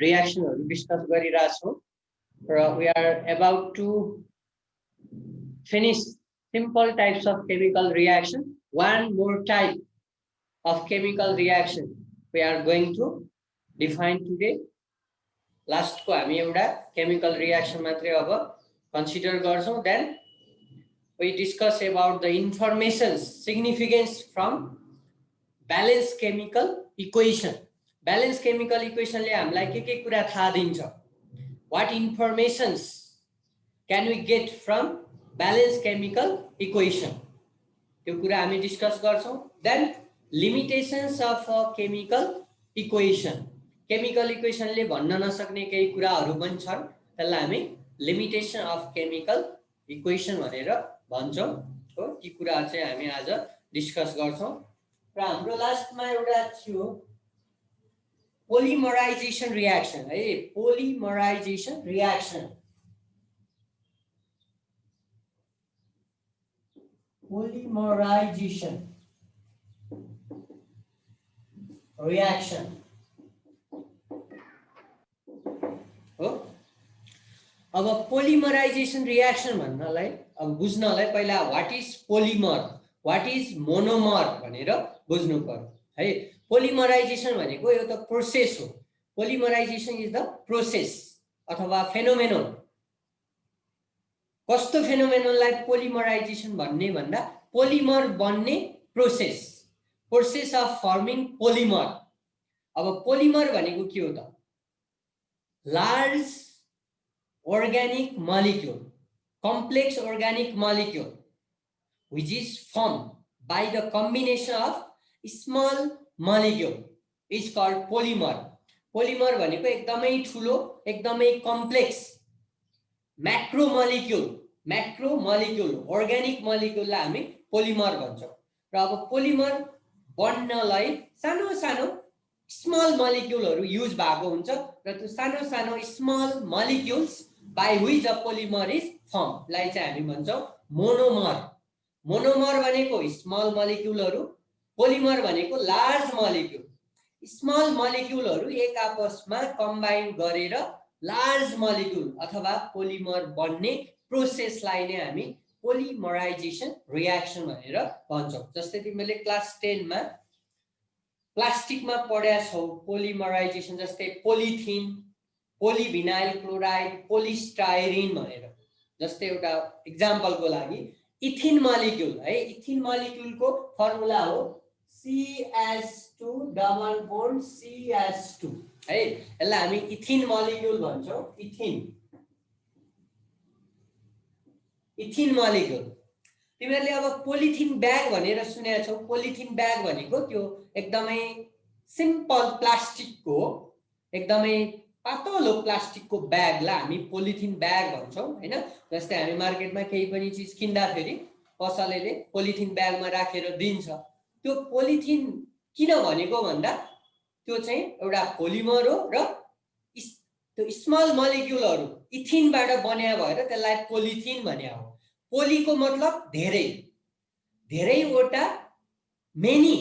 रिएक्सनहरु discuss गरिरहेछौं र we are about to finish simple types of chemical reaction. One more type of chemical reaction we are going to define today. Last को हामी एउटा chemical reaction मात्रै अब consider गर्छौं. Then we discuss about the informations significance from balanced chemical equation. Balanced chemical equation ले हामीलाई के कुरा थाहा दिन्छ? What informations can we get from balanced chemical equation? त्यो कुरा हामी डिस्कस गर्छौं. Then limitations of a chemical equation. Chemical equation ले भन्न नसक्ने केही कुराहरु पनि छन्. त्यसलाई हामी limitation of chemical equation भनेर भन्छौं. हो ती कुरा चाहिँ हामी आज डिस्कस गर्छौं. र हाम्रो लास्टमा एउटा थियो polymerization reaction है. polymerization reaction. Polymerization reaction हो. अब polymerization reaction भन्नलाई अब बुझ्नलाई पहिला what is polymer, what is monomer भनेर बुझ्नु पर्यो है. polymerization भनेको एउटा प्रोसेस हो. polymerization is the process अथवा phenomenon. कस्तो फेनोमेननलाई पोलिमराइजेसन भन्ने भन्दा पोलिमर बन्ने प्रोसेस अफ फर्मिङ पोलिमर. अब पोलिमर भनेको के हो त? Large organic molecule, complex organic molecule which is formed by the combination of small molecule is called polymer. Polymer भनेको एकदमै ठुलो, एकदमै कम्प्लेक्स मैक्रो मोलिक्युल अर्ग्यानिक मोलिक्युललाई हामी पोलिमर भन्छौं. र अब पोलिमर बन्नलाई सानो सानो स्मल मोलिक्युलहरु युज भएको हुन्छ र त्यो सानो सानो small molecules by which a polymer is form लाई चाहिँ हामी भन्छौं मोनोमर. मोनोमर भनेको स्मल मोलिक्युलहरु, पोलिमर भनेको लार्ज मोलिक्युल. स्मल मोलिक्युलहरु एक आपसमा कम्बाइन गरेर लार्ज मोलिक्युल अथवा पोलिमर बन्ने प्रोसेसलाई नै हामी पोलिमराइजेसन रिएक्सन भनेर भन्छौं. जस्तै तिमीले क्लास 10 मा प्लास्टिकमा पढ्या छौ पोलिमराइजेसन, जस्तै पोलिथिन, पोलिभिनाइल क्लोराइड, पोलिस्टाइरिन भनेर. जस्तै एउटा एक्जाम्पलको लागि इथिन मोलिक्युल है. इथिन मोलिक्युलको फर्मुला हो CH2 डबल बोन्ड CH2 है. यसलाई हामी इथिन मोलिक्युल भन्छौं. इथिन मोलिक्युल. तिमीहरुले अब पोलिथिन ब्याग भनेर सुनेका छौ. पोलिथिन ब्याग भनेको त्यो एकदमै सिम्पल प्लास्टिकको, एकदमै पातलो प्लास्टिकको ब्यागलाई हामी पोलिथिन ब्याग भन्छौं हैन. जस्तै हामी मार्केटमा केही पनि चीज किन्दा फेरि पसलेले पोलिथिन ब्यागमा राखेर दिन्छ. त्यो पोलिथिन किन भनेको भन्दा त्यो चाहिँ एउटा पोलिमर हो र त्यो स्मल मोलिक्युलहरु इथिनबाट बन्या भएर त्यसलाई पोलिथिन भन्या हो. पोलीको मतलब धेरै, धेरैवटा मेनी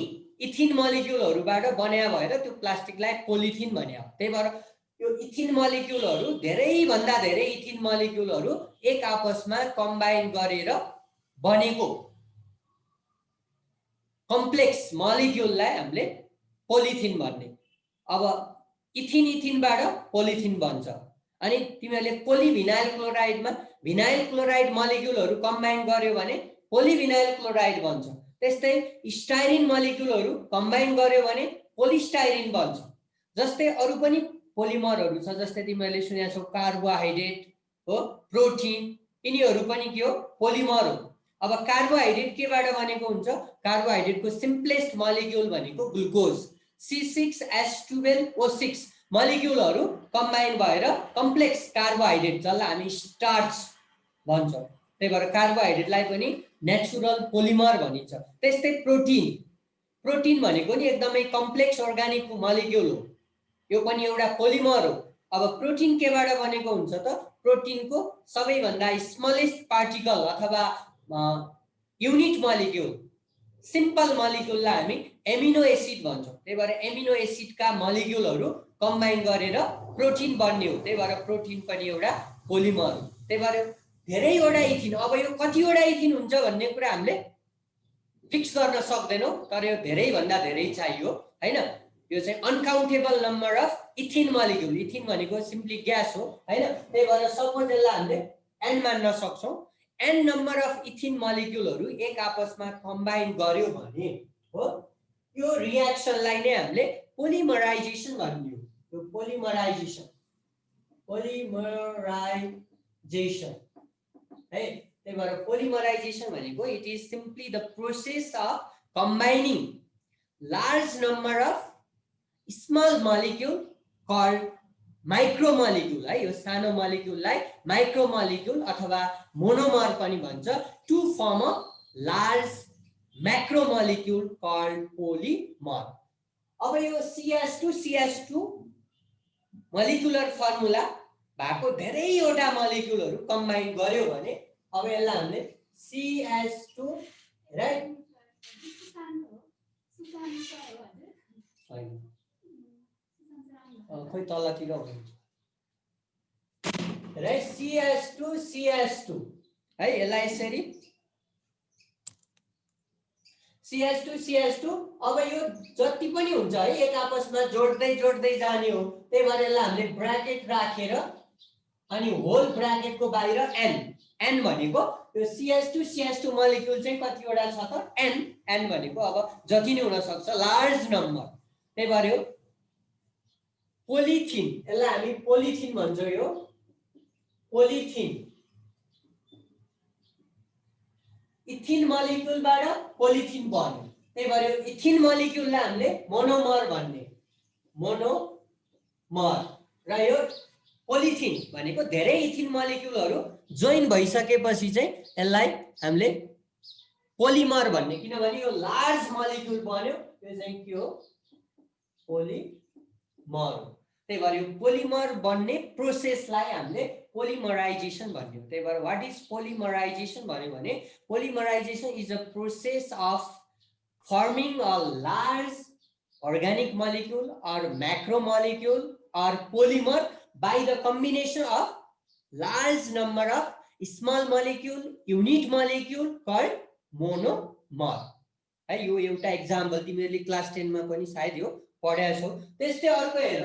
इथिन मोलिक्युलहरुबाट बन्या भएर त्यो प्लास्टिकलाई पोलिथिन भन्या हो. त्यही भएर यो इथिन मोलिक्युलहरु धेरै भन्दा धेरै इथिन मोलिक्युलहरु एक आपसमा कम्बाइन गरेर बनेको कम्प्लेक्स मोलिक्युललाई हामीले पोलिथिन भन्ने. अब इथिनबाट पोलिथिन बन्छ. अनि तिमीहरुले पोलिभिनाइल क्लोराइडमा भिनाइल क्लोराइड मोलिक्युलहरु कम्बाइन गर्यो भने पोलिभिनाइल क्लोराइड बन्छ. त्यस्तै स्टाइरिन मोलिक्युलहरु कम्बाइन गर्यो भने पोलिस्टाइरिन बन्छ. जस्तै अरु पनि पोलिमरहरु छ. जस्तै तिमीहरुले सुनेका छौ कार्बोहाइड्रेट हो, प्रोटिन, यिनीहरु पनि के हो? पोलिमर हो. अब कार्बोहाइड्रेट केबाट बनेको हुन्छ? कार्बोहाइड्रेटको सिम्पलेस्ट मोलिक्युल भनेको ग्लुकोज C6H12O6 मोलिक्युलहरु कम्बाइन भएर कम्प्लेक्स कार्बोहाइड्रेट जसलाई हामी स्टार्च भन्छौं. त्यही भएर कार्बोहाइड्रेटलाई पनि नेचुरल पोलिमर भनिन्छ. त्यस्तै प्रोटिन भनेको नि एकदमै कम्प्लेक्स अर्ग्यानिक मोलिक्युल हो. यो पनि एउटा पोलिमर हो. अब प्रोटिन केबाट बनेको हुन्छ त? प्रोटिनको सबैभन्दा स्मलेस्ट पार्टिकल अथवा युनिट मोलिक्युल, सिम्पल मोलिक्युललाई हामी एमिनो एसिड भन्छौं. त्यही भएर एमिनो एसिडका मोलिक्युलहरु कम्बाइन गरेर प्रोटिन बन्ने हो, त्यही भएर प्रोटिन पनि एउटा पोलिमर हो। त्यही भएर धेरैवटा इथिन, अब यो कतिवटा इथिन हुन्छ भन्ने कुरा हामीले फिक्स गर्न सक्दैनौँ, तर यो धेरैभन्दा धेरै चाहियो हैन। यो चाहिँ अनकाउन्टेबल नम्बर अफ इथिन मलिक्युल, इथिन भनेको सिम्पली ग्यास हो हैन। त्यही भएर सपोज यसलाई हामीले n मान्न सक्छौँ। n नम्बर अफ इथिन मलिक्युलहरू एक आपसमा कम्बाइन गर्यो भने हो, यो रियाक्सनलाई नै हामीले पोलिमराइजेसन भन्ने हो। यो पोलिमराइजेसन है। त्यही भएर पोलिमराइजेसन भनेको it is simply the process of combining large number of small molecule called micromolecule है। यो सानो मलिक्युललाई माइक्रोमलिक्युल अथवा मोनोमर पनि भन्छ, to form a large macromolecule called polymer. अब यो CH2 मलिक्युलर फर्मुला भएको धेरैवटा मलिक्युलहरू कम्बाइन गर्यो भने अब यसलाई हामीले CH2 राइट खोइ तलतिर हुन्छ राइट। CH2 है, यसलाई यसरी CH2 अब यो जति पनि हुन्छ है एक आपसमा जोड्दै जाने हो। त्यही भएर यसलाई हामीले ब्र्याकेट राखेर अनि होल ब्र्याकेटको बाहिर n भनेको यो CH2 मलिक्युल चाहिँ कतिवटा छ त n भनेको अब जति नै हुन सक्छ लार्ज नम्बर। त्यही भएर यो पोलिथिन, यसलाई हामी पोलिथिन भन्छौँ। यो पोलिथिन इथिन मलिक्युलबाट पोलिथिन बन्यो। त्यही भएर यो इथिन मलिक्युललाई हामीले मोनोमर भन्ने, मोनोमर। र यो पोलिथिन भनेको धेरै इथिन मलिक्युलहरू जोइन भइसकेपछि चाहिँ यसलाई हामीले पोलिमर भन्ने, किनभने यो लार्ज मलिक्युल बन्यो, यो चाहिँ के हो पोलिमर हो। त्यही भएर यो पोलिमर बन्ने प्रोसेसलाई हामीले पोलिमराइजेसन भन्ने हो। त्यही भएर व्हाट इज पोलिमराइजेसन भन्यो भने polymerization is a process of forming a large organic molecule or macromolecule or polymer by the combination of large number of small molecule unit molecule called monomer है। यो एउटा एक्जाम्पल तिमीहरूले class 10 मा पनि सायद यो पढाएको छौ। त्यस्तै अर्को हेर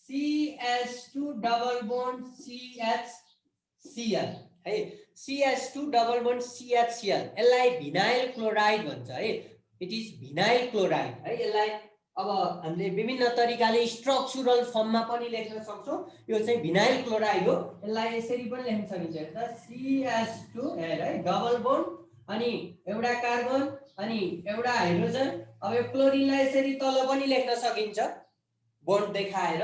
CH2 डबल बोन्ड CHCl है। CH2 डबल बोन्ड CHCl यसलाई भिनाइल क्लोराइड भन्छ है। इट इज भिनाइल क्लोराइड है। यसलाई अब हामीले विभिन्न तरिकाले स्ट्रक्चरल फर्ममा पनि लेख्न सक्छौँ। यो चाहिँ भिनाइल क्लोराइड हो। यसलाई यसरी पनि लेख्न सकिन्छ हेर्दा CH2 है डबल बोन्ड अनि एउटा कार्बन अनि एउटा हाइड्रोजन। अब यो क्लोरिनलाई यसरी तल पनि लेख्न सकिन्छ बोन्ड देखाएर,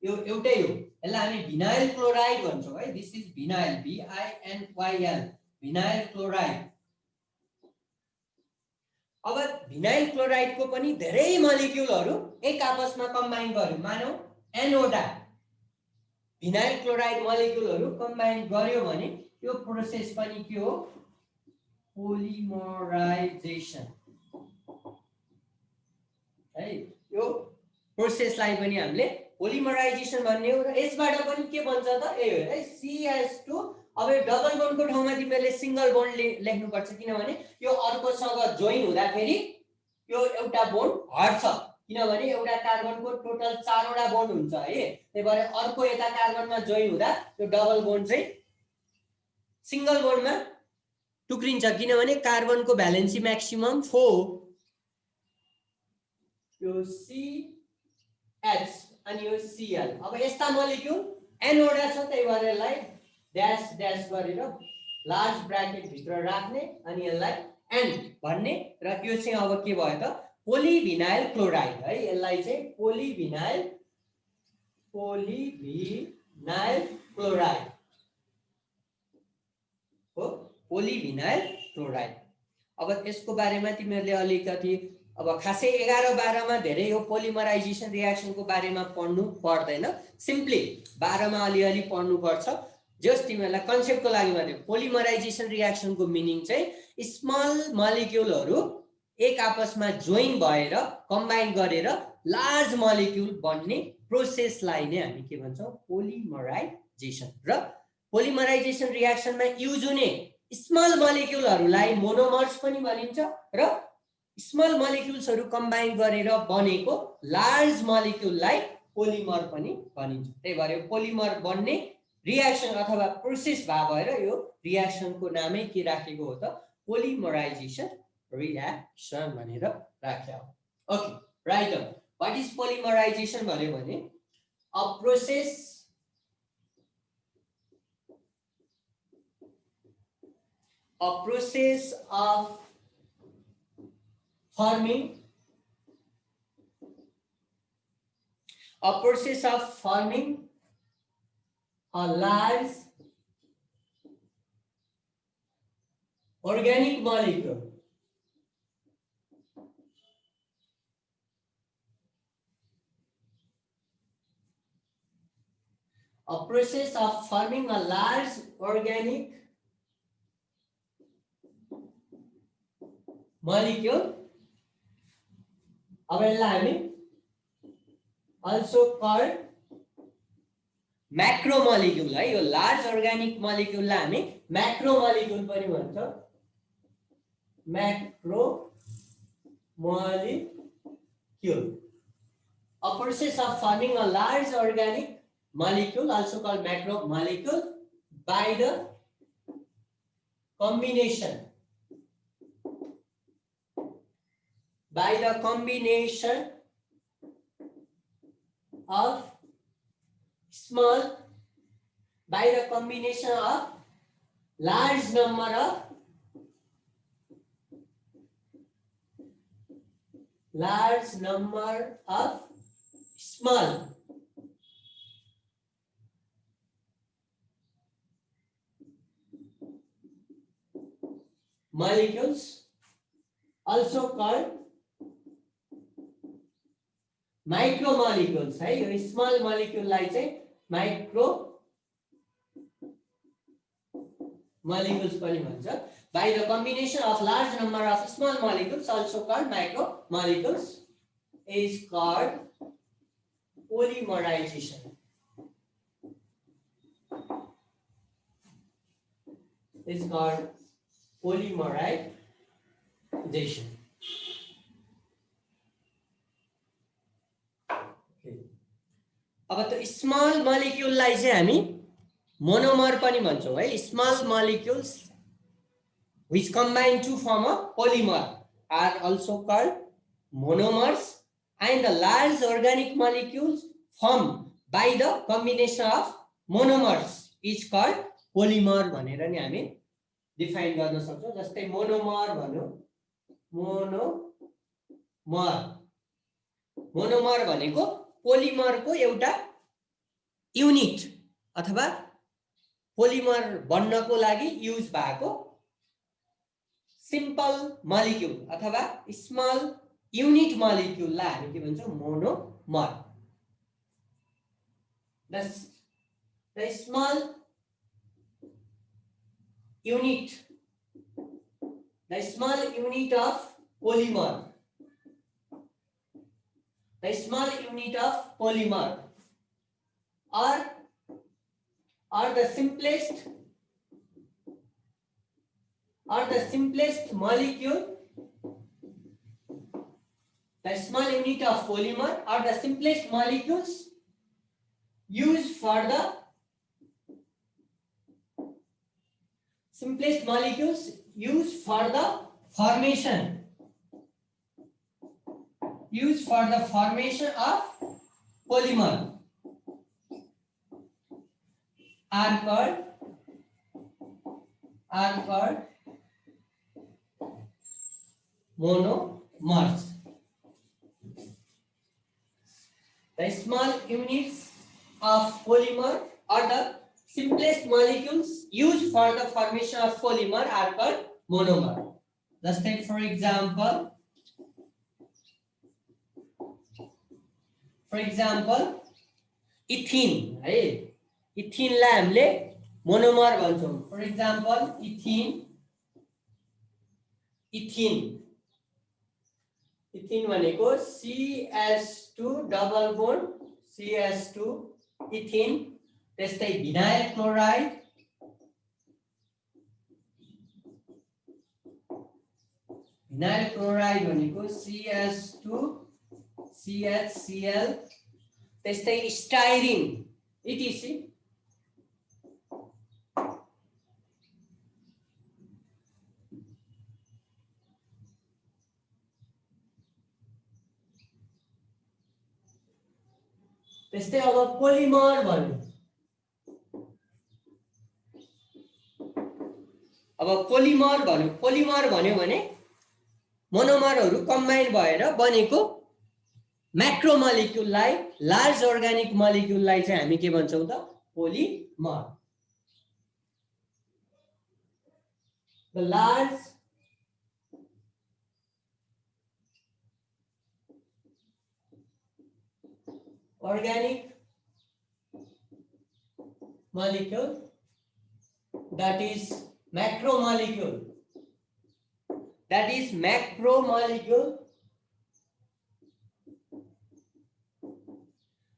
यो एउटै हो। यसलाई हामी भिनाइल क्लोराइड भन्छौँ है। This is vinyl VINYL vinyl chloride. अब भिनाइल क्लोराइड को पनि धेरै मलिक्युलहरू एक आपसमा कम्बाइन गर्यो, मानौ n वटा भिनाइल क्लोराइड मलिक्युलहरू कम्बाइन गर्यो भने यो प्रोसेस पनि के हो पोलिमराइजेसन है। यो प्रोसेसलाई पनि हामीले पोलिमराइजेसन भन्ने हो। र यसबाट पनि के बन्छ त ए हो है CH2। अब यो डबल बोन्डको ठाउँमा तिमीहरूले सिंगल बोन्ड लेख्नु पर्छ, किनभने यो अर्कोसँग जोइन हुँदाखेरि यो एउटा बोन्ड हट्छ, किनभने एउटा कार्बनको टोटल 4 वटा बोन्ड हुन्छ है। त्यही भएर अर्को यता कार्बनमा जोइन हुँदा यो डबल बोन्ड चाहिँ सिंगल बोन्डमा टुक्रिन्छ, किनभने कार्बनको भ्यालेन्सी म्याक्सिमम 4 यो CH अनि यो Cl। अब यस्ता मलिक्युल n वटा छ, त्यही भएर यसलाई डैश डैश गरेर लार्ज ब्रैकेट भित्र राख्ने अनि यसलाई n भन्ने। र यो चाहिँ अब के भयो त पोलिभिनाइल क्लोराइड है। यसलाई चाहिँ पोलिभिनाइल क्लोराइड हो, पोलिभिनाइल क्लोराइड। अब यसको बारेमा तिमीहरूले अलिकति अब खासै 11-12 मा धेरै यो पोलिमराइजेसन रियाक्सनको बारेमा पढ्नु पर्दैन, सिम्पली 12 मा अलिअलि पढ्नु पर्छ। जस्ट तिमीहरूलाई कन्सेप्टको लागि मात्रै पोलिमराइजेसन रियाक्सनको मिनिङ चाहिँ स्मल मलिक्युलहरू एक आपसमा जोइन भएर कम्बाइन गरेर लार्ज मलिक्युल बन्ने प्रोसेसलाई नै हामी के भन्छौँ पोलिमराइजेसन र पोलिमराइजेसन रियाक्सनमा युज हुने स्मल मलिक्युलहरूलाई मोनोमर्स पनि भनिन्छ र स्मल मलिक्युल्सहरू कम्बाइन गरेर बनेको लार्ज मलिक्युललाई पोलिमर पनि भनिन्छ त्यही भएर पोलिमर बन्ने रियाक्सन अथवा प्रोसेस भएर यो रियाक्सनको नामै के राखेको हो त पोलिमराइजेसन रियाक्सन भनेर राख्या हो okay right what is polymerization भन्यो भने a process of forming a large organic molecule molecule अब यसलाई हामी also called macromolecule है यो लार्ज अर्ग्यानिक मोलिक्युललाई हामी मैक्रोमोलिक्युल पनि भन्छौं macromolecule a process of forming a large organic molecule also called macromolecule by the combination of large number of small molecules also called माइक्रोमोलिक्युल्स है यो small मोलिक्युललाई चाहिँ माइक्रोमोलिक्युल्स पनि भन्छ by the combination of large number of small molecules also called macromolecules is called polymerization अब त small मोलिक्युललाई चाहिँ हामी monomer पनि भन्छौं है small molecules which combine to form a polymer are also called monomers and the large organic molecules formed by the combination of monomers is called polymer भनेर नि हामी define गर्न सक्छौं जस्तै मोनोमर भन्नु मोनोमर भनेको पोलिमरको एउटा युनिट अथवा पोलिमर बन्नको लागि युज भएको सिम्पल मोलिक्युल अथवा स्मल युनिट मोलिक्युललाई हामी के भन्छौं monomer the small unit of polymer or the simplest molecule the small unit of polymer or the simplest molecules used for the formation of polymer are called monomers. The small units of polymer or the simplest molecules used for the formation of polymer are called monomer. Let's take for example ethene है इथिनलाई हामीले monomer भन्छौं for example ethene ethene भनेको CH2 double bond CH2 इथिन। त्यस्तै भिनाइल chloride भनेको CH2 CHCl। त्यस्तै styrene ETC। त्यस्तै अब पोलिमर भन्यो। पोलिमर भन्यो भने मोनोमरहरू कम्बाइन भएर बनेको म्याक्रोमोलिक्युललाई, लार्ज अर्ग्यानिक मोलिक्युललाई चाहिँ हामी के भन्छौँ त? Polymer. The large organic molecule, that is macromolecule,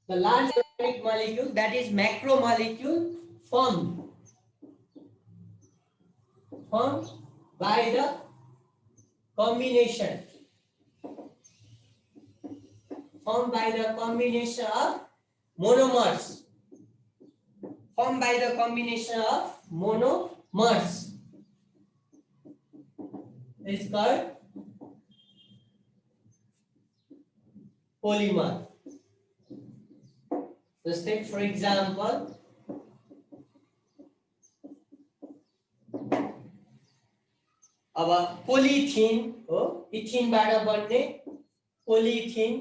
the large organic molecule, that is macromolecule, formed by the combination of monomers, is called polymer. Just take for example, अब polythene हो, इथिनबाट बन्ने polythene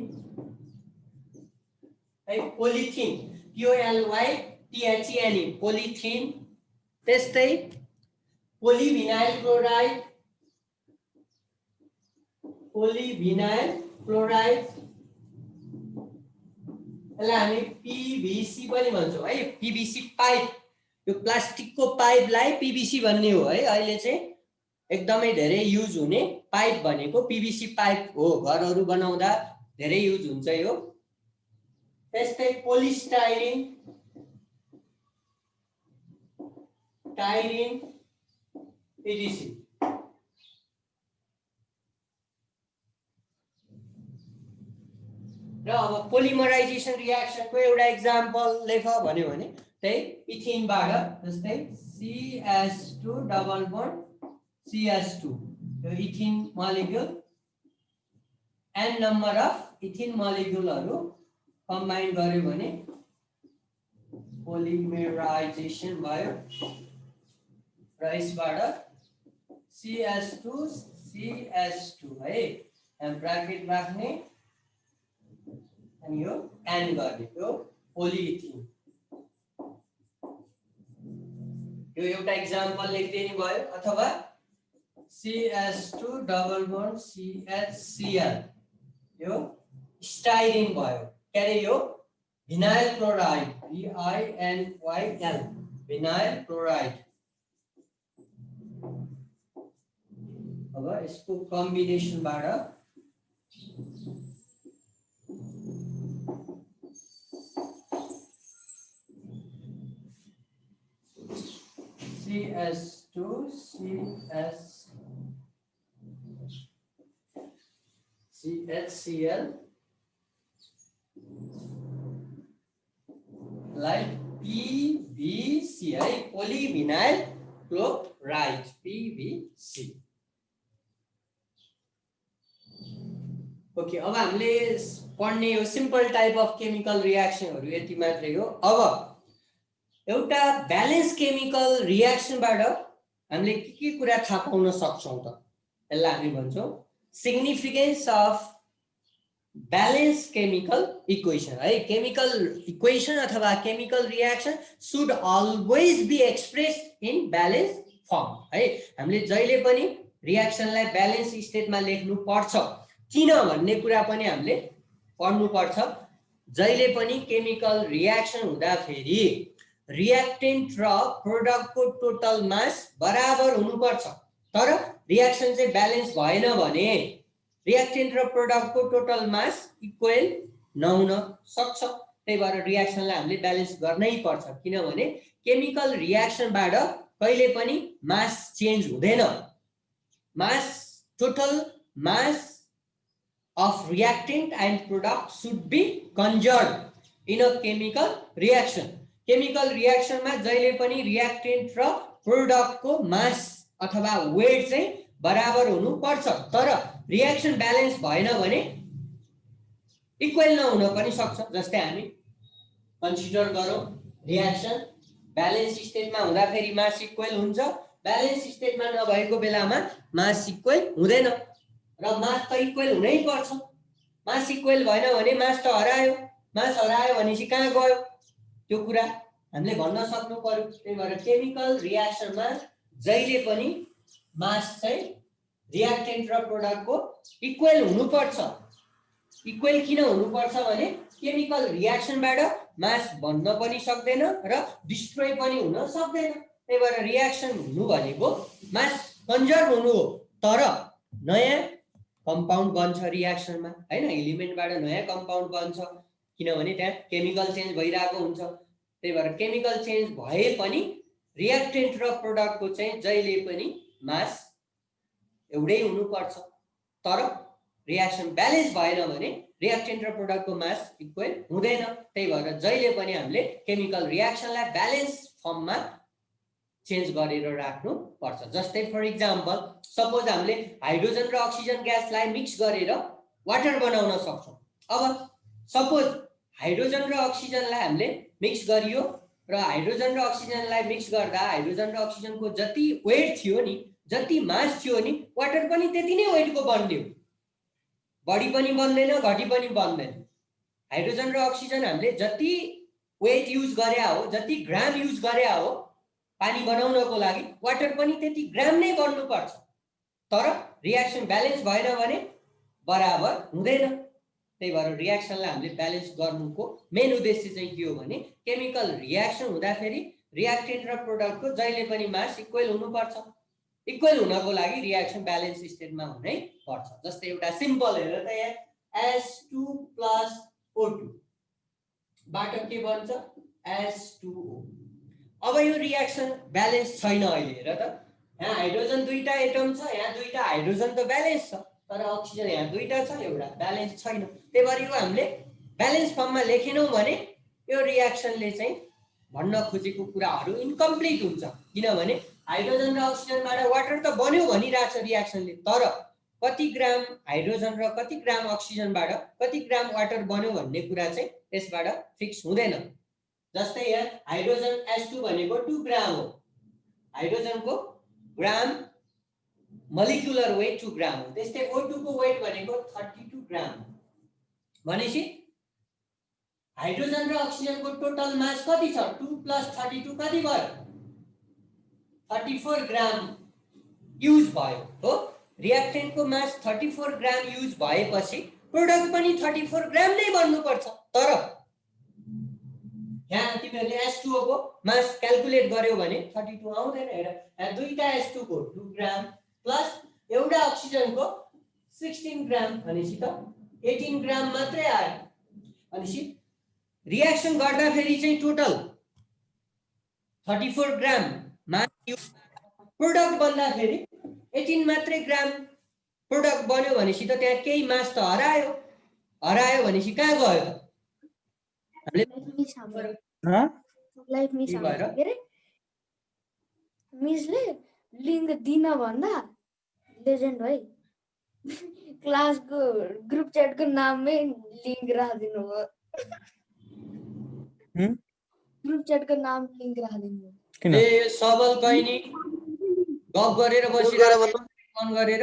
है, polythene POLYTHENE polythene. त्यस्तै पोलिभिनाइल chloride यसलाई हामी PVC पनि भन्छौँ है। PVC पाइप, यो प्लास्टिकको पाइपलाई PVC भन्ने हो है। अहिले चाहिँ एकदमै धेरै युज हुने पाइप भनेको PVC पाइप हो। घरहरू बनाउँदा धेरै युज हुन्छ यो। त्यस्तै पोलिस्टाइरिन ETC। र अब पोलिमराइजेसन रियाक्सनको एउटा इक्जाम्पल लेख भन्यो भने त्यही इथिनबाट, जस्तै CH2 डबल बोन्ड CH2, यो ethene molecule, n number of ethene मोलिक्युलहरू कम्बाइन गर्यो भने पोलिमराइजेसन भयो। र यसबाट CH2 है, ब्राकेट राख्ने अनि यो n गर्ने, यो पोलिइथिन। यो एउटा इक्जाम्पल लेख्दिनु भयो। अथवा CH2 डबल बोन्ड CHCl, यो स्टाइरिन भयो। के अरे यो भिनाइल क्लोराइड VINYL, भिनाइल क्लोराइड। अब यसको कम्बिनेसनबाट CH2 CHCl like PVC है, पोलिभिनाइल क्लोराइड PVC। ओके, अब हामीले पढ्ने यो सिम्पल टाइप अफ केमिकल रियाक्सनहरू यति मात्रै हो। अब एउटा ब्यालेन्स केमिकल रियाक्सनबाट हामीले के कुरा थाहा पाउन सक्छौं त? यसलाई हामी भन्छौं significance of balance chemical equation है। केमिकल इक्वेसन अथवा chemical reaction should always be expressed in balance form है। हामीले जहिले पनि रियाक्सनलाई ब्यालेन्स स्टेटमा लेख्नु पर्छ। किन भन्ने कुरा पनि हामीले पढ्नु पर्छ। जहिले पनि केमिकल रियाक्सन हुँदाखेरि रिएक्टेन्ट र प्रोडक्टको टोटल मास बराबर हुनुपर्छ। तर रियाक्सन चाहिँ ब्यालेन्स भएन भने रियाक्टेन्ट र प्रोडक्टको टोटल मास इक्वल नहुन सक्छ। त्यही भएर रियाक्सनलाई हामीले ब्यालेन्स गर्नै पर्छ, किनभने केमिकल रियाक्सनबाट कहिले पनि मास चेन्ज हुँदैन। Mass total mass of reactant and product should be conserved in a chemical reaction. Chemical reaction मा जहिले पनि reactant र product को mass अथवा weight चाहिँ बराबर हुनु पर्छ। तर reaction balance भएन भने इक्वल नहुन पनि सक्छ। जस्तै हामी कन्सिडर गरौँ reaction balance state मा हुँदाखेरि mass इक्वल हुन्छ, balance state मा नभएको बेलामा mass इक्वल हुँदैन र मास त इक्वल हुनै पर्छ। मास इक्वल भएन भने मास त हरायो, मास हरायो भनेपछि कहाँ गयो त्यो कुरा हामीले भन्न सक्नु पर्यो। त्यही भएर केमिकल रियाक्सनमा जहिले पनि मास चाहिँ रियाक्टेन्ट र प्रोडक्टको इक्वल हुनुपर्छ। इक्वल किन हुनुपर्छ भने केमिकल रियाक्सनबाट मास बन्न पनि सक्दैन र डिस्ट्रोय पनि हुन सक्दैन। त्यही भएर रियाक्सन हुनु भनेको मास कन्जर्भ हुनु हो, तर नयाँ कम्पाउन्ड बन्छ रियाक्सनमा हैन, एलिमेन्टबाट नयाँ कम्पाउन्ड बन्छ, किनभने त्यहाँ केमिकल चेन्ज भइरहेको हुन्छ। त्यही भएर केमिकल चेन्ज भए पनि रियाक्टेन्ट र प्रोडक्टको चाहिँ जहिले पनि मास एउटै हुनुपर्छ। तर रियाक्सन ब्यालेन्स भएन भने रियाक्टेन्ट र प्रोडक्टको मास इक्वल हुँदैन। त्यही भएर जहिले पनि हामीले केमिकल रियाक्सनलाई ब्यालेन्स फर्ममा चेन्ज गरेर राख्नु पर्छ। जस्तै फर इक्जाम्पल सपोज हामीले हाइड्रोजन र अक्सिजन ग्यासलाई मिक्स गरेर वाटर बनाउन सक्छौं। अब सपोज हाइड्रोजन र अक्सिजनलाई हामीले मिक्स गरियो र हाइड्रोजन र अक्सिजनलाई मिक्स गर्दा हाइड्रोजन र अक्सिजनको जति वेट थियो नि, जति मास थियो नि, वाटर पनि त्यति नै वेटको बन्यो। बढी पनि बन्दैन, घटी पनि बन्दैन। हाइड्रोजन र अक्सिजन हामीले जति वेट युज गरे हो, जति ग्राम युज गरे हो पानी बनाउनको लागि, वाटर पनि त्यति ग्राम नै बन्नुपर्छ। तर रियाक्सन ब्यालेन्स भएन भने बराबर हुँदैन। त्यही भएर रियाक्सनलाई हामीले ब्यालेन्स गर्नुको मेन उद्देश्य चाहिँ के हो भने केमिकल रियाक्सन हुँदाखेरि रियाक्टेन्ट र प्रोडक्टको जहिले पनि मास इक्वल हुनुपर्छ। इक्वल हुनको लागि रियाक्सन ब्यालेन्स स्टेटमा हुनै पर्छ। जस्तै एउटा सिम्पल हेर त यहाँ H2 + O2 बाट के बन्छ H2O। अब यो रियाक्सन ब्यालेन्स छैन अहिले, हेर त यहाँ हाइड्रोजन दुईटा एटम छ, यहाँ दुईटा हाइड्रोजन त ब्यालेन्स छ, तर अक्सिजन यहाँ दुईटा छ, एउटा ब्यालेन्स छैन। त्यही भएर यो हामीले ब्यालेन्स फर्ममा लेखेनौं भने यो रियाक्सनले चाहिँ भन्न खोजेको कुराहरू इन्कम्प्लिट हुन्छ। किनभने हाइड्रोजन र अक्सिजनबाट वाटर त बन्यो भनिरहेछ रियाक्सनले, तर कति ग्राम हाइड्रोजन र कति ग्राम अक्सिजनबाट कति ग्राम वाटर बन्यो भन्ने कुरा चाहिँ त्यसबाट फिक्स हुँदैन। जस्तै यहाँ हाइड्रोजन H2 भनेको 2 ग्राम हो, हाइड्रोजनको ग्राम मोलिकुलर वेट 2 ग्राम हो। त्यस्तै O2 को वेट भनेको 32 ग्राम हो। भनेपछि हाइड्रोजन र अक्सिजनको टोटल मास कति छ? 2 + 32 कति भयो? 34 ग्राम युज भयो हो। रियाक्टेन्टको मास 34 ग्राम युज भएपछि प्रोडक्ट पनि 34 ग्राम नै बन्नुपर्छ। तर यहाँ तिमीहरूले H2O को मास क्याल्कुलेट गर्यो भने 32 आउँदैन। हेर यहाँ दुईटा H2 को 2 ग्राम प्लस एउटा अक्सिजनको 16 ग्राम भनेपछि त 18 ग्राम मात्रै आयो। भनेपछि रियाक्सन गर्दाखेरि चाहिँ टोटल 34 ग्राम मास युज, प्रोडक्ट बन्दाखेरि 18 मात्रै ग्राम प्रोडक्ट बन्यो भनेपछि त त्यहाँ केही मास त हरायो। हरायो भनेपछि कहाँ गयो त? मिसले लिङ्क दिन भन्दा लेजेन्ड भाइ क्लासको ग्रुप च्याटको नाममै लिङ्क राखिदिनु भयो। ग्रुप च्याटको नाम लिङ्क राखिदिनु भयो। ए सबल कैनी गफ गरेर बसिरहेको फोन गरेर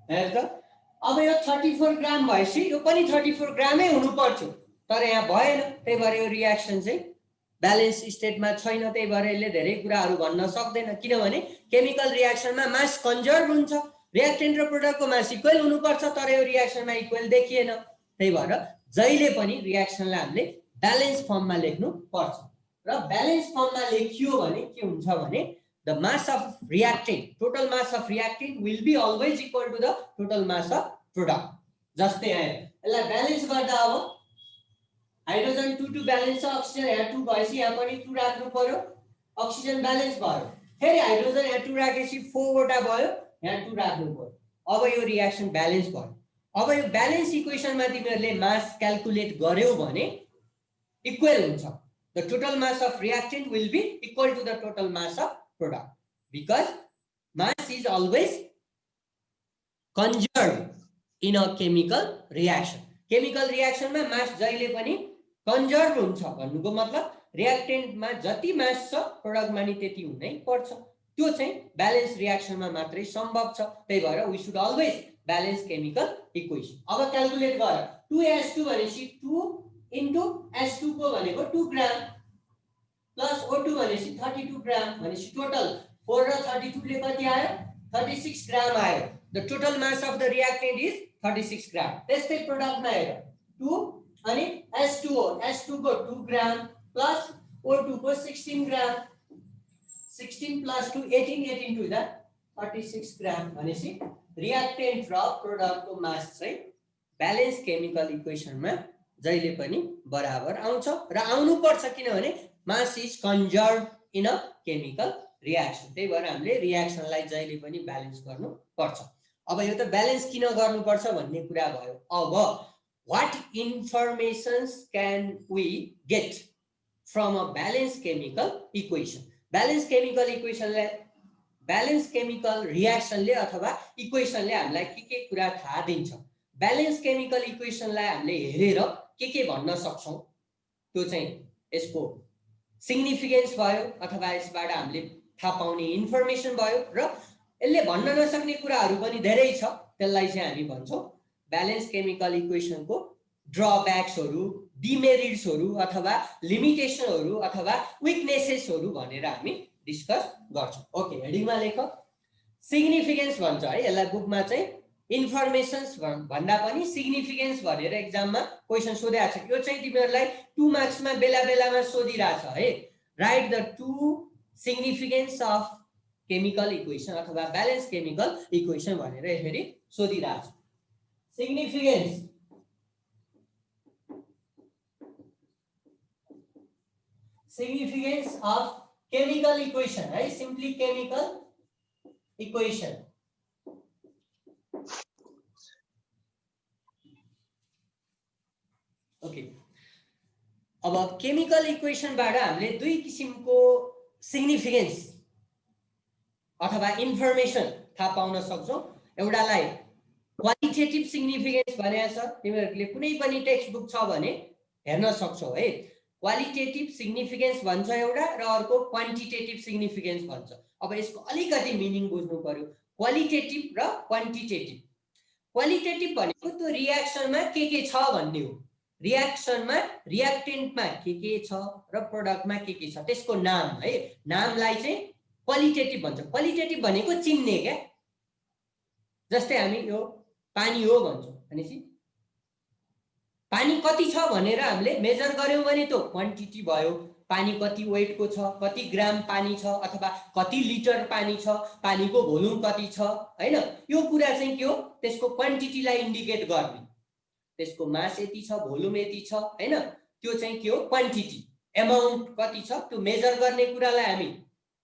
हेर त। अब यो 34 ग्राम भएपछि यो पनि 34 ग्रामै हुनुपर्छ, तर यहाँ भएन। त्यही भएर यो रियाक्सन चाहिँ ब्यालेन्स स्टेटमा छैन। त्यही भएर यसले धेरै कुराहरू भन्न सक्दैन, किनभने केमिकल रियाक्सनमा मास कन्जर्भ हुन्छ। रियाक्टेन्ट र प्रोडक्टको मास इक्वल हुनुपर्छ, तर यो रियाक्सनमा इक्वल देखिएन। त्यही भएर जहिले पनि रियाक्सनलाई हामीले ब्यालेन्स फर्ममा लेख्नु पर्छ र ब्यालेन्स फर्ममा लेखियो भने के हुन्छ भने the mass of reactant, total mass of reactant will be always equal to the total mass of product. जस्तै आयो यसलाई ब्यालेन्स गर्दा अब हाइड्रोजन 2 2 ब्यालेन्स छ, अक्सिजन यहाँ 2 भएपछि यहाँ पनि 2 राख्नु पर्यो, अक्सिजन ब्यालेन्स भयो, फेरि हाइड्रोजन यहाँ 2 राखेपछि 4 वटा भयो, यहाँ 2 राख्नु पर्यो, अब यो रियाक्सन ब्यालेन्स भयो। अब यो ब्यालेन्स इक्वेसनमा तिमीहरूले मास क्याल्कुलेट गर्यौ भने इक्वल हुन्छ, the total mass of reactant will be equal to the total mass of product because mass is always conserved in a chemical reaction. Chemical reaction मा mass जहिले पनि conserved हुन्छ भन्नुको मतलब reactant मा जति mass छ product मा नि त्यति हुनै पर्छ, त्यो चाहिँ balance reaction मा मात्रै सम्भव छ। त्यही भएर we should always balance chemical equation। अब क्याल्कुलेट गर 2s2 भनेपछि 2 into s2 को भनेको 2 ग्राम प्लस O2 भनेपछि 32 ग्राम भनेपछि टोटल 4 र 32 ले कति आयो 36 ग्राम आयो। The total mass of the reactant is 36 ग्राम। त्यस्तै प्रोडक्टमा हेर 2 अनि S2O, S2 को 2 ग्राम प्लस O2 को 16 ग्राम, 16 प्लस 2 18, 18 टु द 36 ग्राम भनेपछि रिएक्टेन्ट र प्रोडक्टको मास चाहिँ ब्यालेन्स केमिकल इक्वेसनमा जहिले पनि बराबर आउँछ र आउनु पर्छ, किनभने mass is conserved in a chemical reaction। त्यही भएर हामीले रियाक्सनलाई जहिले पनि ब्यालेन्स गर्नु पर्छ। अब यो त ब्यालेन्स किन गर्नु पर्छ भन्ने कुरा भयो। अब what informations can we get from a balanced chemical equation? balanced chemical equationले balanced chemical reactionले अथवा इक्वेसनले हामीलाई के कुरा थाहा दिन्छ। balanced chemical equationलाई हामीले हेरेर के भन्न सक्छौं, त्यो चाहिँ यसको सिग्निफिकेन्स भयो अथवा यसबाट हामीले थाहा पाउने इन्फर्मेसन भयो र यसले भन्न नसक्ने कुराहरू पनि धेरै छ, त्यसलाई चाहिँ हामी भन्छौं ब्यालेन्स केमिकल इक्वेसनको ड्रब्याक्सहरू, डिमेरिट्सहरू अथवा लिमिटेसनहरू अथवा विकनेसेसहरू भनेर हामी डिस्कस गर्छौं। ओके, हेडिङमा लेख सिग्निफिकेन्स भन्छ है यसलाई, बुकमा चाहिँ इन्फर्मेसन्स भन्दा पनि सिग्निफिकेन्स भनेर एक्जाममा क्वेशन सोधेको छ। यो चाहिँ तिमीहरूलाई 2 मार्क्समा बेला बेलामा सोधिरहेछ है। Right the 2 significance of chemical equation अथवा ब्यालेन्स केमिकल इक्वेसन भनेर यसरी सोधिरहेछ। सिग्निफिकेन्स अफ केमिकल इक्वेसन है, सिम्पली केमिकल इक्वेसन। ओके, अब केमिकल इक्वेसनबाट हामीले दुई किसिमको सिग्निफिकेन्स अथवा इन्फर्मेसन थाहा पाउन सक्छौं। एउटालाई क्वालिटेटिभ सिग्निफिकेन्स भनेको छ, तिमीहरूले कुनै पनि टेक्स्ट बुक छ भने हेर्न सक्छौ है। क्वालिटेटिभ सिग्निफिकेन्स भन्छ एउटा र अर्को क्वान्टिटेटिभ सिग्निफिकेन्स भन्छ। अब यसको अलिकति मिनिङ बुझ्नु पर्यो, क्वालिटेटिभ र क्वान्टिटेटिभ। क्वालिटेटिभ भनेको त्यो रियाक्सनमा के छ भन्ने हो। रियाक्सनमा रिएक्टेन्टमा के छ र प्रोडक्टमा के छ त्यसको नाम है, नामलाई चाहिँ क्वालिटेटिभ भन्छ। क्वालिटेटिभ भनेको चिन्ने क्या, जस्तै हामी यो पानी हो भन्छौं भनेपछि पानी कति छ भनेर हामीले मेजर गर्यौं भने त्यो क्वान्टिटी भयो। पानी कति वेटको छ, कति ग्राम पानी छ अथवा कति लिटर पानी छ, पानीको भोल्युम कति छ हैन, यो कुरा चाहिँ के हो, त्यसको क्वान्टिटीलाई इन्डिकेट गर्ने। त्यसको मास यति छ, भोल्युम यति छ हैन, त्यो चाहिँ के हो, क्वान्टिटी। अमाउन्ट कति छ त्यो मेजर गर्ने कुरालाई हामी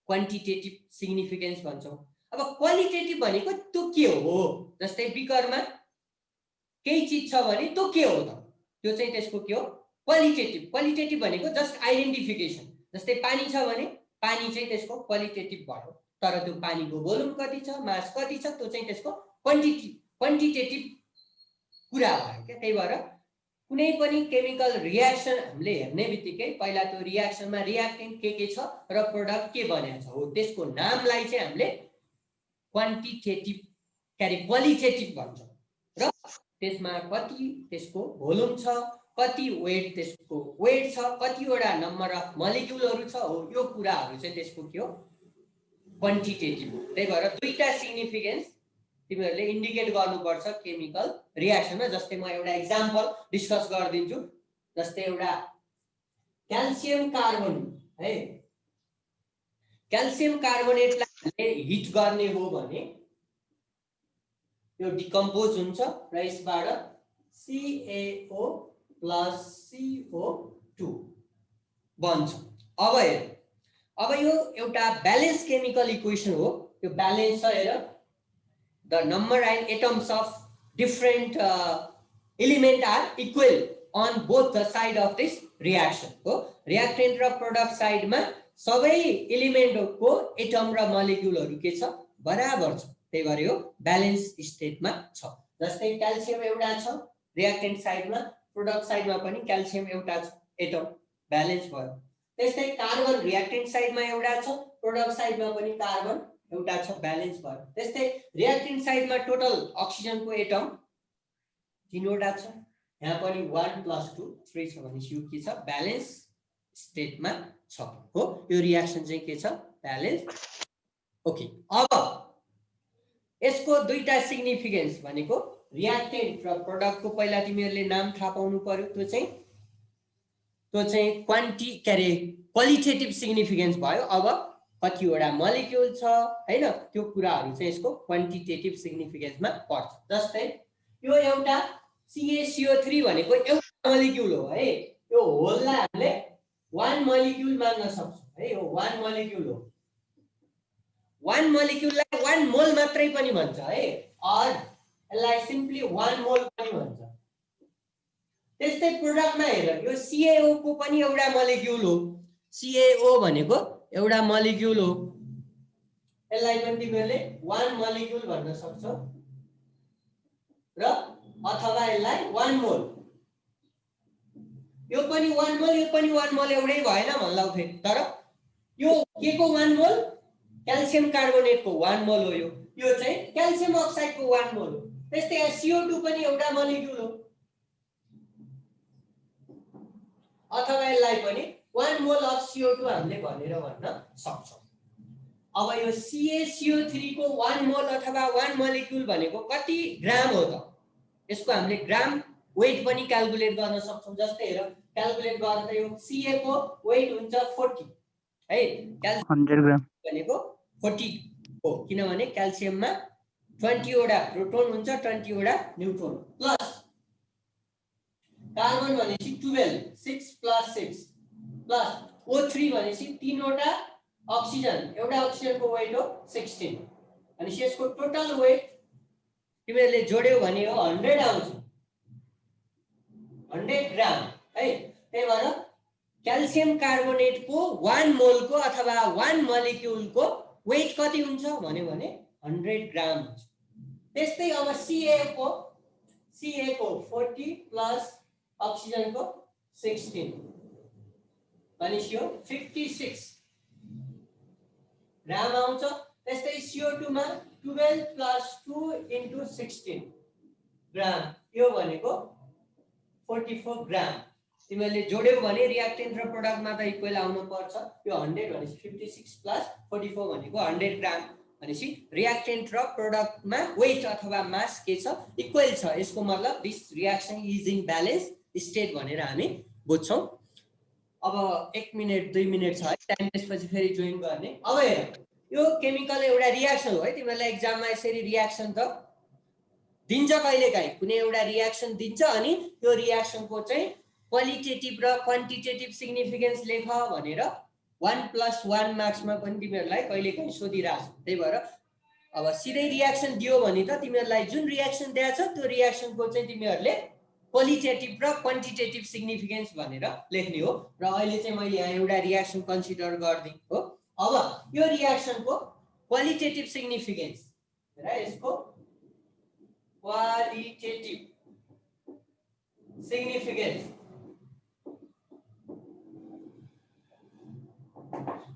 क्वान्टिटेटिभ सिग्निफिकेन्स भन्छौं। अब क्वालिटेटिभ भनेको त्यो के हो, जस्तै बिकरमा केही चीज छ भने त्यो के हो त, त्यो चाहिँ त्यसको के हो, क्वालिटेटिभ। क्वालिटेटिभ भनेको जस्ट आइडेन्टिफिकेसन। जस्तै पानी छ भने पानी चाहिँ त्यसको क्वालिटेटिभ भयो, तर त्यो पानीको भोल्युम कति छ, मास कति छ, त्यो चाहिँ त्यसको क्वान्टिटेटिभ कुरा भयो क्या। त्यही भएर कुनै पनि केमिकल रियाक्सन हामीले हेर्ने बित्तिकै पहिला त्यो रियाक्सनमा रिएक्टेन्ट के छ र प्रोडक्ट के बनेको छ हो, त्यसको नामलाई चाहिँ हामीले क्वान्टिटेटिभ क्वालिटेटिभ भन्छौं र त्यसमा कति त्यसको भोल्युम छ, कति वेट त्यसको वेट छ, कतिवटा नम्बर अफ मलिक्युलहरू छ हो, यो कुराहरू चाहिँ त्यसको के हो, क्वान्टिटेटिभ हो। त्यही भएर दुईटा सिग्निफिकेन्स तिमीहरूले इन्डिकेट गर्नुपर्छ केमिकल रियाक्सनमा। जस्तै म एउटा एक्जाम्पल डिस्कस गरिदिन्छु। जस्तै एउटा क्याल्सियम कार्बन है, क्याल्सियम कार्बोनेटलाई हामीले हिट गर्ने हो भने यो डिकम्पोज हुन्छ र यसबाट CaO + CO2 बन्छ। अब हेर, अब यो एउटा ब्यालेन्स केमिकल इक्वेसन हो। यो ब्यालेन्स छ हेर, the number and atoms of different element are equal on both the side of this reaction हो। रियाक्टेन्ट र प्रोडक्ट साइडमा सबै एलिमेन्टको एटम र मलिक्युलहरू के छ, बराबर छ। त्यही भएर यो ब्यालेन्स स्टेटमा छ। जस्तै क्याल्सियम एउटा छ रियाक्टेन्ट साइडमा, प्रोडक्ट साइडमा पनि क्याल्सियम एउटा छ एटम, ब्यालेन्स भयो। त्यस्तै कार्बन रियाक्टेन्ट साइडमा एउटा छ, प्रोडक्ट साइडमा पनि कार्बन एउटा छ, ब्यालेन्स भयो। त्यस्तै रियाक्टेन्ट साइडमा टोटल अक्सिजनको एटम 3 वटा छ, यहाँ पनि 1 + 2 3 छ भने यो के छ, ब्यालेन्स स्टेटमा छ हो। यो रियाक्सन चाहिँ के छ, ब्यालेन्स। ओके, अब यसको दुईटा सिग्निफिकेन्स भनेको रियाक्टेन्ट र प्रोडक्टको पहिला तिमीहरूले नाम थाहा पाउनु पर्यो। त्यो चाहिँ क्वालिटेटिभ सिग्निफिकेन्स भयो। अब कतिवटा मलिक्युल छ हैन, त्यो कुराहरू चाहिँ यसको क्वान्टिटेटिभ सिग्निफिकेन्समा पर्छ। जस्तै यो एउटा CaCO3 भनेको एउटा मलिक्युल हो है। यो होललाई हामीले 1 मलिक्युल मान्न सक्छौँ है। यो 1 मलिक्युल हो। 1 मलिक्युललाई 1 मोल मात्रै पनि भन्छ है, अर यसलाई सिम्पली 1 मोल पनि भन्छ। त्यस्तै प्रोडक्टमा हेर, यो CaO को पनि एउटा मलिक्युल हो। CaO भनेको एउटा मलिक्युल हो, यसलाई पनि तिमीहरूले 1 मलिक्युल भन्न सक्छौ र अथवा यसलाई 1 मोल। यो पनि 1 मोल, यो पनि 1 मोल, एउटै भएन भन्लाउ फेरि। तर यो के को 1 मोल, क्याल्सियम कार्बोनेटको 1 मोल हो। यो चाहिँ क्याल्सियम अक्साइडको 1 मोल हो। त्यस्तै CO2 पनि एउटा मलिक्युल हो, अथवा यसलाई पनि 1 मोल अफ CO2 हामीले भनेर भन्न सक्छौँ। अब यो CaCO3 को 1 मोल अथवा 1 मलिक्युल भनेको कति ग्राम हो त, यसको हामीले ग्राम वेट पनि क्याल्कुलेट गर्न सक्छौँ। जस्तै हेर, क्याल्कुलेट गर्दा यो Ca को वेट हुन्छ 40 है, क्याल्सियम 100 ग्राम भनेको 40 हो, किनभने क्याल्सियममा 20 वटा प्रोटोन हुन्छ, 20 वटा न्यूट्रोन, प्लस कार्बन भनेपछि 12 6 + 6 प्लस O3 भनेपछि 3 वटा अक्सिजन, एउटा अक्सिजनको वेट हो 16। अनि यसको टोटल वेट तिमीहरूले जोड्यौ भने हो 100 आउँछ, 100 ग्राम है। त्यही भएर क्याल्सियम कार्बोनेटको 1 मोलको अथवा 1 मलिक्युलको वेट कति हुन्छ भन्यो भने 100 ग्राम हुन्छ। त्यस्तै अब Ca को 40 प्लस अक्सिजनको 16 भनेपछि यो 56 ग्राम आउँछ। त्यस्तै CO2 मा 12 + 2 × 16 ग्राम, यो भनेको 44 ग्राम। तिमीहरूले जोड्यौ भने रियाक्टेन्ट र प्रोडक्टमा त इक्वल आउनु पर्छ। यो 100 भनेपछि 56 + 44 भनेको 100 ग्राम भनेपछि रियाक्टेन्ट र प्रोडक्टमा वेट अथवा मास के छ, इक्वल छ। यसको मतलब this reaction is in balance state भनेर हामी बुझ्छौँ। अब 1 मिनेट 2 मिनेट छ है टाइम, त्यसपछि फेरि जोइन गर्ने। अब हेर, यो केमिकल एउटा रियाक्सन हो है। तिमीहरूलाई एक्जाममा यसरी रियाक्सन त दिन्छ, कहिलेकाहीँ कुनै एउटा रियाक्सन दिन्छ, अनि त्यो रियाक्सनको चाहिँ क्वालिटेटिभ र क्वान्टिटेटिभ सिग्निफिकेन्स लेख भनेर 1 + 1 मार्क्समा पनि तिमीहरूलाई कहिलेकाहीँ सोधिरहेछ। त्यही भएर अब सिधै रियाक्सन दियो भने त तिमीहरूलाई जुन रियाक्सन दिएको छ त्यो रियाक्सनको चाहिँ तिमीहरूले क्वालिटेटिभ र क्वान्टिटेटिभ सिग्निफिकेन्स भनेर लेख्ने हो। र अहिले चाहिँ मैले यहाँ एउटा रियाक्सन कन्सिडर गरिदिएँ हो। अब यो रियाक्सनको क्वालिटेटिभ सिग्निफिकेन्स र यसको क्वालिटेटिभ सिग्निफिकेन्स,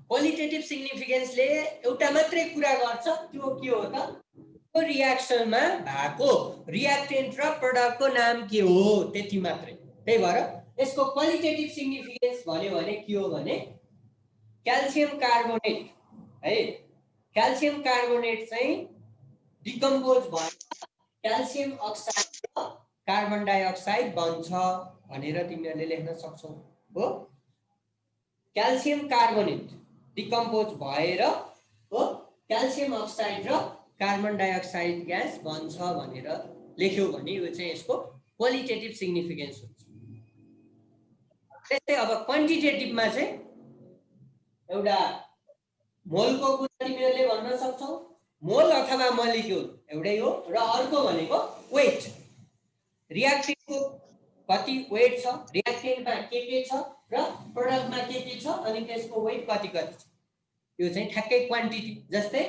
क्वालिटेटिभ सिग्निफिकेन्सले एउटा मात्रै कुरा गर्छ, त्यो के हो त, त्यो रियाक्सनमा भएको रियाक्टेन्ट र प्रोडक्टको नाम के हो, त्यति मात्रै। त्यही भएर यसको क्वालिटेटिभ सिग्निफिकेन्स भन्यो भने के हो भने क्याल्सियम कार्बोनेट है, क्याल्सियम कार्बोनेट चाहिँ डिकम्पोज भएर क्याल्सियम अक्साइड र कार्बन डाइअक्साइड बन्छ भनेर तिमीहरूले लेख्न सक्छौ हो। क्याल्सियम कार्बोनेट डिकम्पोज भएर हो क्याल्सियम अक्साइड र कार्बन डाइअक्साइड ग्यास बन्छ भनेर लेख्यौ भने यो चाहिँ यसको क्वालिटेटिभ सिग्निफिकेन्स हुन्छ। त्यस्तै अब क्वान्टिटेटिभमा चाहिँ एउटा मोलको कुरा तिमीहरूले भन्न सक्छौ, मोल अथवा मोलिक्युल एउटै हो, र अर्को भनेको वेट, रियाक्टेन्टको कति वेट छ, रियाक्टेन्टमा के छ र प्रोडक्टमा के छ अनि त्यसको वेट कति छ, यो चाहिँ ठ्याक्कै क्वान्टिटी। जस्तै